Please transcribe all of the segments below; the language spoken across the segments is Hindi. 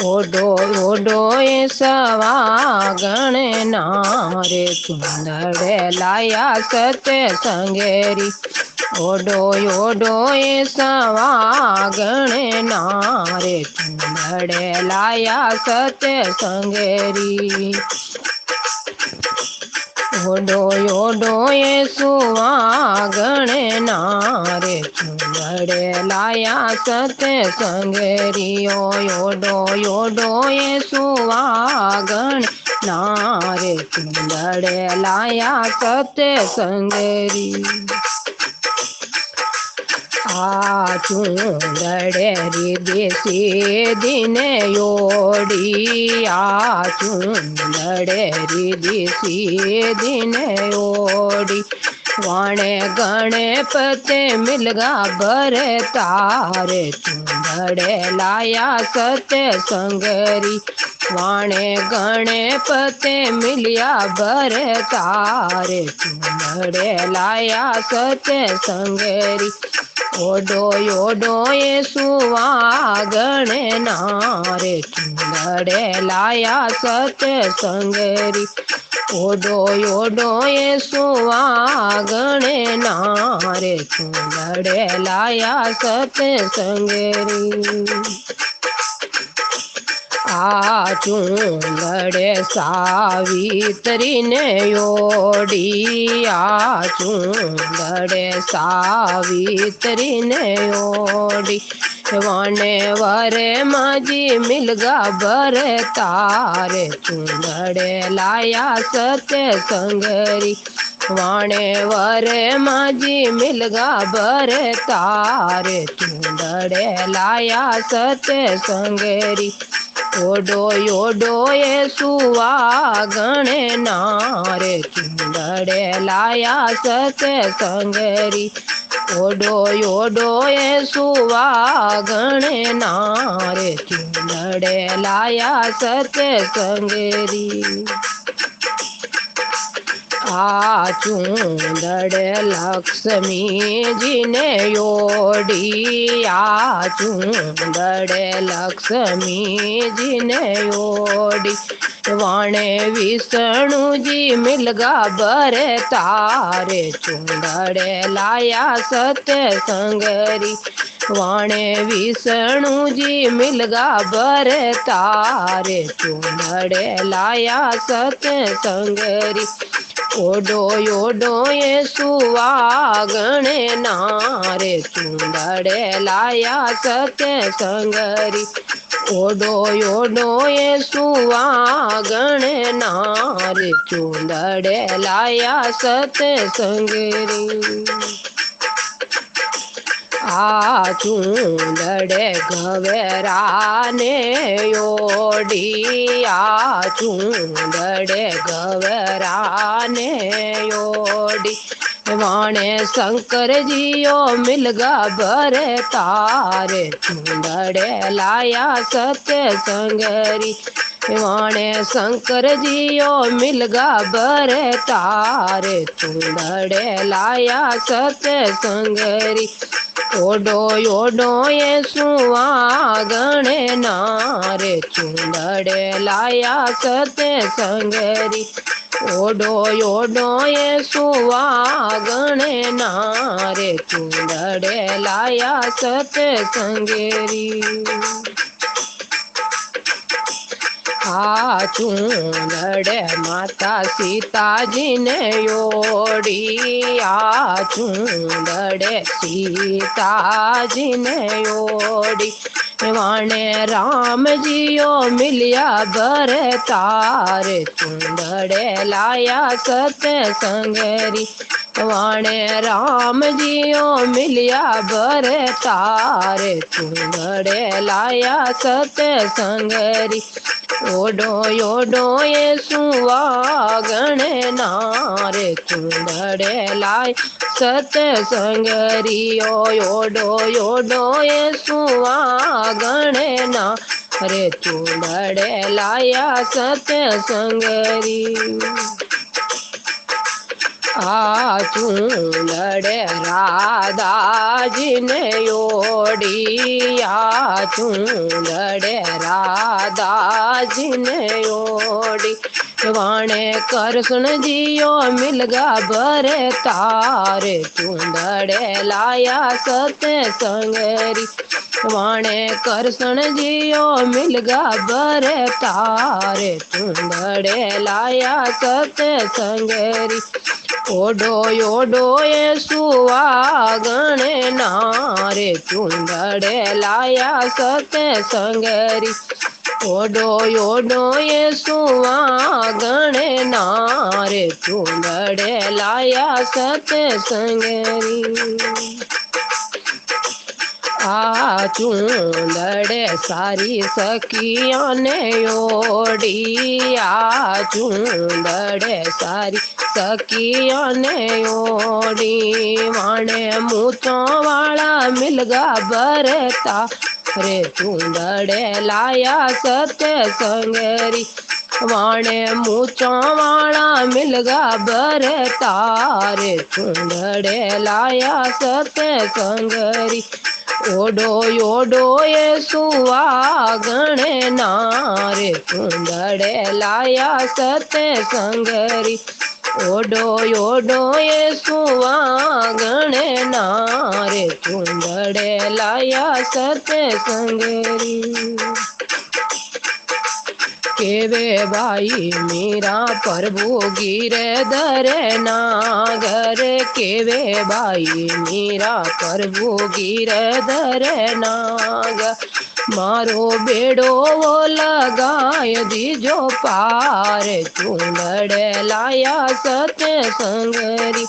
ओडो ओडो ए सवागण नारे चुंदड़े लाया सत्य संगेरी। ओडो ओडो ए सवागण नारे चुंदड़े लाया सत्य संगेरी। ओडो ओडो ए सुवागण नारे चुंदड़े लाया सत्य संगेरी। ओडो ओडो ए सुवागण नारे चुंदड़े लाया सत्य संगेरी। आ चुंदड़े रिधि सीधी ओडी। आ चुंदड़े रिधि सीधी ओडी। वाणे गणपति मिलगा बर तारे चुंदड़े लाया सत्य संगरी। वाणे गणपति मिलिया बर तारे चुंदड़े लाया सत्य संगरी। ओडो ओडो ए सुवागण नारे चुंदड़े लाया सत्य संगरी। ओडो ओडो ए सुवागण नारे चुंदड़े लाया सत्य संगरी। आ चुंदड़े सावित्री ने ओडी। आ चुंदड़े सावित्री ने ओडी। वाणे वरे माजी मिलगा बर तारे चुंदड़े लाया सत्य संगरी। वाणे वरे माजी मिलगा बर तारे चुंदड़े लाया सत्य संगरी। ओडो ओडो ए सुवागण नारे चुंदड़े लाया सत्य संगरी। ओडो ओडो ए सुवागण नारे चुंदड़े लाया सत्य संगरी। आ चुंदड़े लक्ष्मी जी ने ओडी। आ चुंदड़े लक्ष्मी जी ने ओडी। वाणे विष्णु जी मिलगा बर तारे चुंदड़े लाया सत्य संगरी। वाणे विष्णु जी मिलगा बर तारे चुंदड़े लाया सत्य संगरी। ओडो ओडो ए सुवागण नारे चुंदड़े लाया सत्य संगरी। ओडो ओडो ए सुवागण नारे चुंदड़े लाया सत्य संगरी। आ चुंदड़े गवेरा ने ओडी। आ चुंदड़े गवेरा ने ओडी। वाणे शंकर जियो मिलगा बर तारे चुंदड़े लाया सत्य संगरी। वाणे शंकर जियो मिलगा बर तारे चुंदड़े लाया सत्य संगरी। ओडो ओडो ए सुवागण नारे चुंदड़े लाया सत्य संगरी। ओडो ओडो ए सुवागण नारे चुंदड़े लाया सत्य संगरी। आ चुंदड़े माता सीता जी ने ओडी। आ चुंदड़े सीता जी ने ओडी। वाणे राम जियो मिलिया बर तारे चुंदड़े लाया सत्य संगरी। वाणे राम जियो मिलिया बर तारे चुंदड़े लाया सत्य संगरी। ओडो ओडो ए सुवागण नारे चुंदड़े लाय सत्य संगरी। ओडो ओडो ए सुवागण नारे चुंदड़े लाया सत्य संगरी। आ चूंदड़े राधा जी ने ओढ़ी, आ चूंदड़े राधा जी ने ओढ़ी। वाणे कृष्ण जियो मिलगा भरे तारे, चूंदड़े लाया सतसंगरी। वाणे कृष्ण जियो मिलगा भरे तारे, चूंदड़े लाया सतसंगरी। ओडो ओडो ये सुवागण नारे, चूंदड़े लाया सतसंगरी। ओडो ओडो ये सुवागण नारे, चूंदड़े लाया सतसंगरी। आ चूंदड़े सारी सखिया ने ओढ़ी, आ चूंदड़े सारी सखिया ने ओढ़ी। वाणे मूछों वाला मिलगा भरता रे, चूंदड़े लाया सतसंगरी। वाणे मूछों वाला मिलगा भरता रे, चूंदड़े लाया सतसंगरी। ओडो ओडो ये सुवागण नारे, चूंदड़े लाया सतसंगरी। ओडो ओडो ये सुवागण नारे, चूंदड़े लाया सतसंगरी। केवे भाई मीरा प्रभु गिरधर नागर, केवे भाई मीरा प्रभु गिरधर नागर। मारो बेड़ो वो लगाय दीजो पार, चूंदड़े लाया सतसंगरी।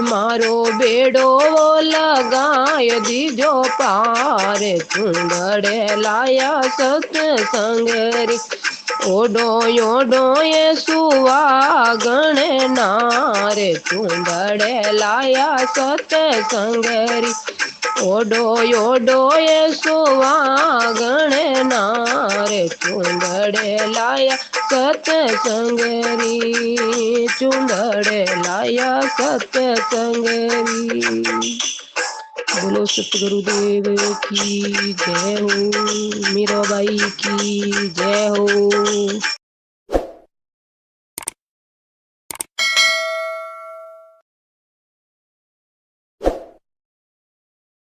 मारो बेड़ो वो लगाय दीजो पार, चूंदड़े लाया सतसंगरी। ओडो ओडो ये सुवागण नारे, चूंदड़े लाया सतसंगरी। ओडो ओडो ये सुवागण नारे, चूंदड़े लाया सतसंगरी, चूंदड़े लाया सतसंगरी। बोलो सतगुरुदेव की जय हो, मीराबाई की जय हो।